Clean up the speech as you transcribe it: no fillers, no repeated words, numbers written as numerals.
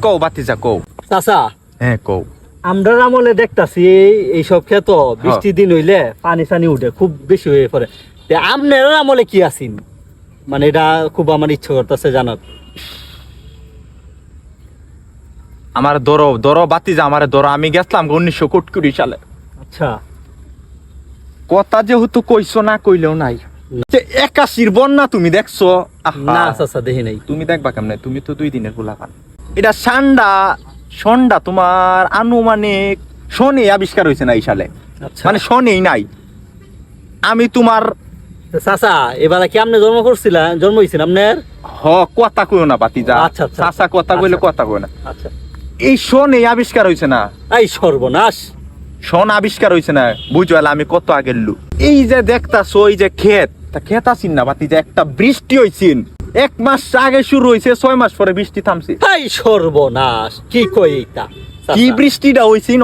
কও বাতিজা কও। চাচা হ্যাঁ কও। আমরা আমলে দেখতাছি এইসব ক্ষেত বৃষ্টি দিন হইলে পানি সানি উঠে খুব বেশি হয়ে পড়ে। আপনার আমলে কি আছেন, মানে এটা খুব আমার ইচ্ছা করতেছে জানার। আমার ধরো বাতিজা, আমার ধরো, আমি গেছিলাম 1920 সালে। আচ্ছা কথা যেহেতু কইছো না কইলেও নাই। 81 বন্যা তুমি দেখছো? না চাচা দেখি নাই। তুমি দেখবা কেমনে, তুমি তো 2 দিনের গোলাপান। এটা সন্ডা তোমার আনুমানিক শনি আবিষ্কার হয়েছে না এই সালে, আচ্ছা মানে শনি নাই। আমি তোমার চাচা এবারে কি আপনি জন্ম হয়েছেন আপনার? কথা কইও না বাতিজা। আচ্ছা, আচ্ছা। চাচা কথা কইলে আচ্ছা। কথা কই না। আচ্ছা এই শনি আবিষ্কার হয়েছে না, এই সর্বনাশ। শন আবিষ্কার হয়েছে না, বুঝো আমি কত আগের লু। এই যে দেখতাছো এই যে ক্ষেত আছিন না বাতিজা, একটা বৃষ্টি হয়েছিন 1 মাস আগে শুরু হয়েছে, 6 মাস পরে বৃষ্টি থামছে। এই সর্বনাশ কি কই এটা কি চাচা? বৃষ্টিটা হয়েছিন